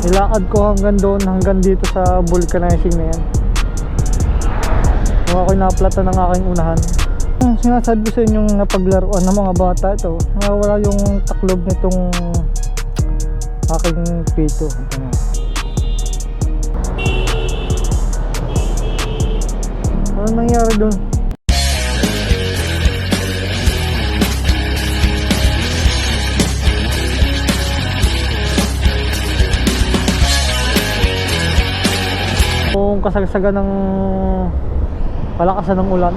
Nilakad ko hanggang doon, hanggang dito sa vulcanizing na yan. Nung ako'y naplatan ng aking unahan. Sinasabi ko sa inyong napaglaruan ng mga bata ito, wala yung taklob nitong aking pito. Ano nangyari doon? Kung kasagsagan ng palakasan ng ulan,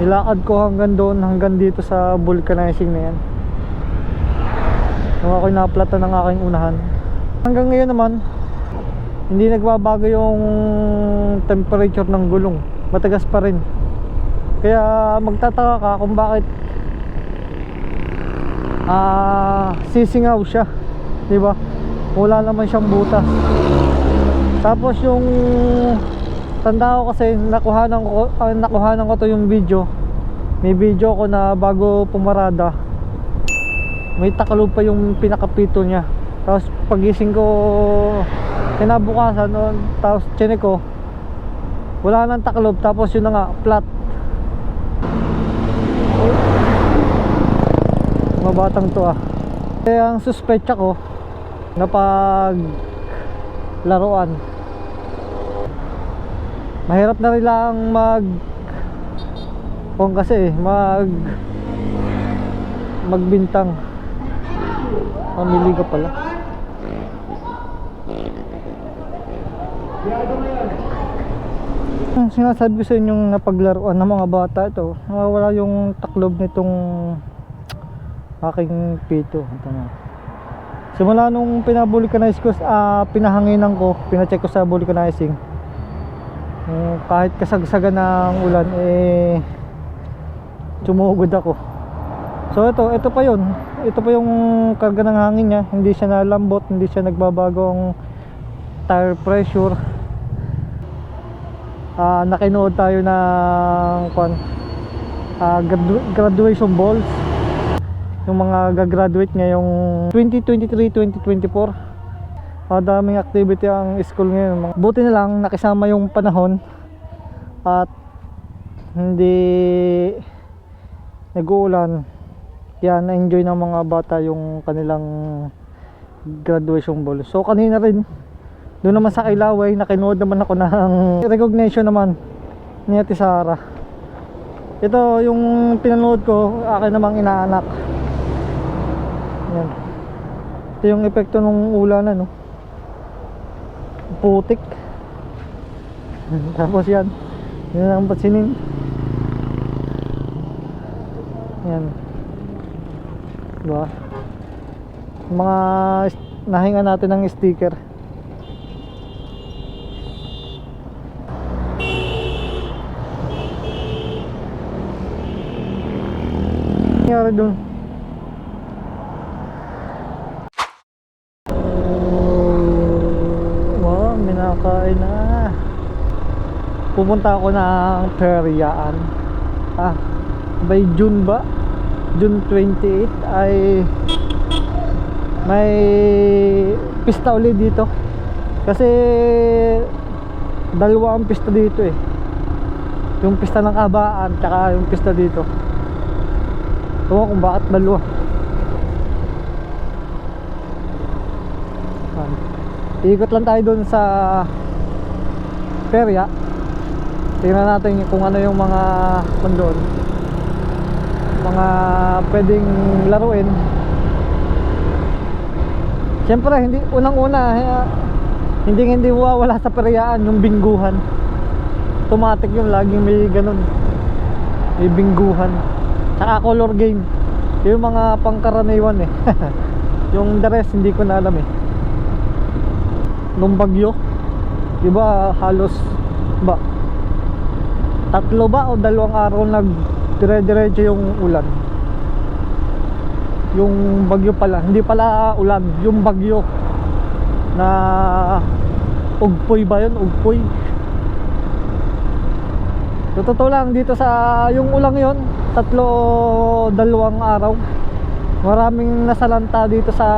nilakad ko hanggang doon, hanggang dito sa vulcanizing na yan. Nung ako'y naplatan ng aking unahan. Hanggang ngayon naman, hindi nagbabago yung temperature ng gulong, matagas pa rin. Kaya magtataka ka kung bakit sisingaw siya, di ba? Wala naman siyang butas. Tapos yung tanda ko kasi nakuhanan ko to yung video. May video ko na bago pumarada, may takalob pa yung pinakapito niya. Tapos pagising ko kinabukasan, tapos chinek ko, wala nang takalob. Tapos yun na nga, flat. Mga batang to Kaya ang suspetsa ko, napag laruan, mahirap na rin lang magbintang. Mamili ka pala. Sinasabi ko sa inyong napaglaruan ng mga bata ito, wala yung taklob nitong aking pito. Simula nung pinabulcanize ko, pinahanginan ko, pinacheck ko sa vulcanizing, kahit kasagsagan ng ulan, sumugod ako. So ito pa yun. Ito pa yung karga ng hangin niya. Hindi siya nalambot, hindi siya nagbabagong tire pressure. Nakinood tayo ng graduation balls, yung mga gagraduate ngayong 2023-2024. Daming activity ang school ngayon. Buti na lang nakisama yung panahon at hindi nag-uulan, kaya na-enjoy ng mga bata yung kanilang graduation ball. So kanina rin, doon naman sa Kilaway, nakinood naman ako ng recognition naman ni Ate Sara. Ito yung pinanood ko, akin namang inaanak. Yan. Ito yung epekto ng ulan, putik. Tapos yan ang patsinin. Yan, diba? Mga nahinga natin ng sticker. Nangyari dun? Minakain na. Pupunta ako ng Periaan. By June ba? June 28 ay may pista ulit dito. Kasi dalawa ang pista dito yung pista ng Kabaan tsaka yung pista dito. Ewan kung bakit dalawa. Ikot lang tayo dun sa perya. Tingnan natin kung ano yung mga doon, mga pwedeng laruin. Siyempre hindi unang-una hindi wawala sa peryaan yung bingguhan. Automatic yung laging may ganun, may bingguhan. Saka color game, yung mga pangkaraniwan yung the rest hindi ko na alam nung bagyo, diba halos ba 3 ba o 2 araw dire-diretso yung ulan. Yung bagyo pala, hindi pala ulan, yung bagyo na ugpoy ba yun? Ugpoy. So, totoo lang dito sa yung ulang yon, 2 araw, maraming nasalanta dito sa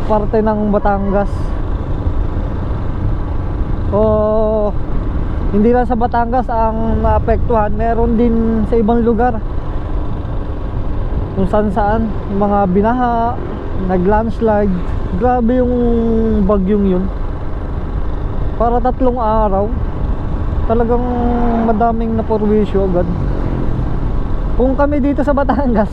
parte ng Batangas. O hindi lang sa Batangas ang naapektuhan, meron din sa ibang lugar kung saan saan, yung mga binaha, nag-landslide. Grabe yung bagyong yun. Para 3 araw talagang madaming napurwisyo agad. Kung kami dito sa Batangas,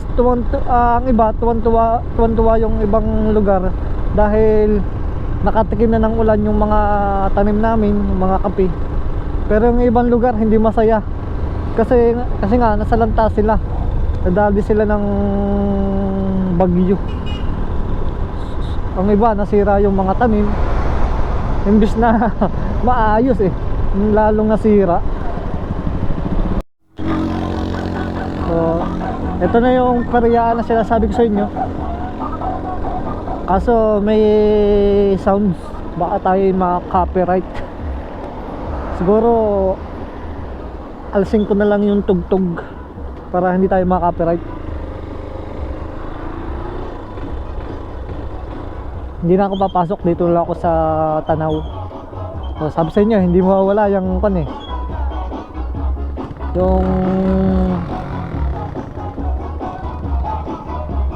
ang iba tuwan-tuwa yung ibang lugar dahil nakatikim na ng ulan yung mga tanim namin, yung mga kape. Pero yung ibang lugar hindi masaya kasi nga nasa lanta sila, nadali sila ng bagyo. Ang iba nasira yung mga tanim, imbis na maayos lalong nasira. So ito na yung karyaan na sinasabi ko sa inyo. Kaso may sounds, baka tayo ma-copyright. Siguro alsing ko na lang yung tugtog para hindi tayo ma-copyright. Hindi na ako papasok, dito lang ako sa Tanaw. So, sabi sa inyo, hindi mawawala yung yung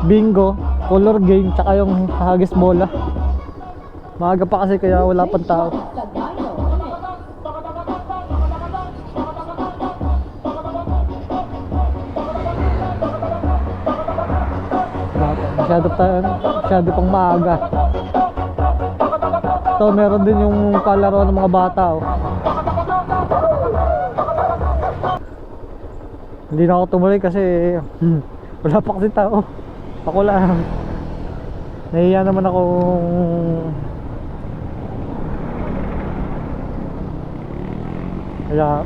bingo, color game, tsaka yung hagis bola. Maaga pa kasi kaya wala pang tao. Masyado pang maaga. So meron din yung palaro ng mga bata Hindi na ako tumuloy kasi wala pa kasi tao. Ako lang. Nahiya naman ako. Kaya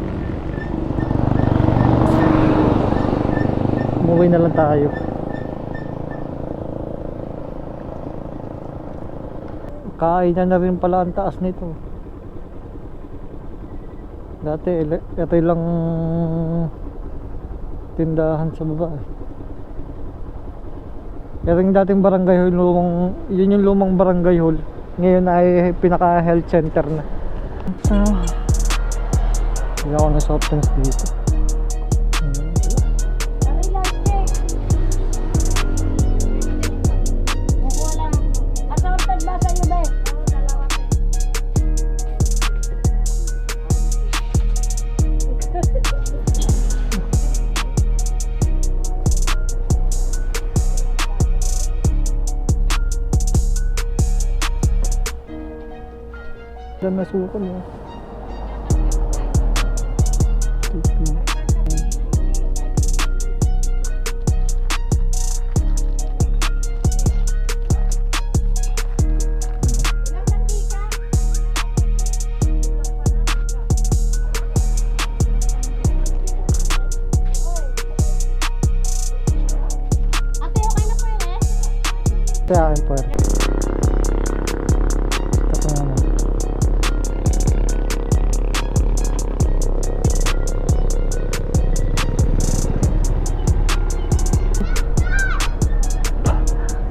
umuwi na lang tayo. Kainan na rin pala ang taas nito. Dati ito lang tindahan sa baba. Ito yung dating barangay hall, yun yung lumang barangay hall. Ngayon ay pinaka health center na. Hindi ako na soft drinks dito. Dan nasuko mo. Kaya akin po.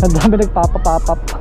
Ang dami nagpapapapap.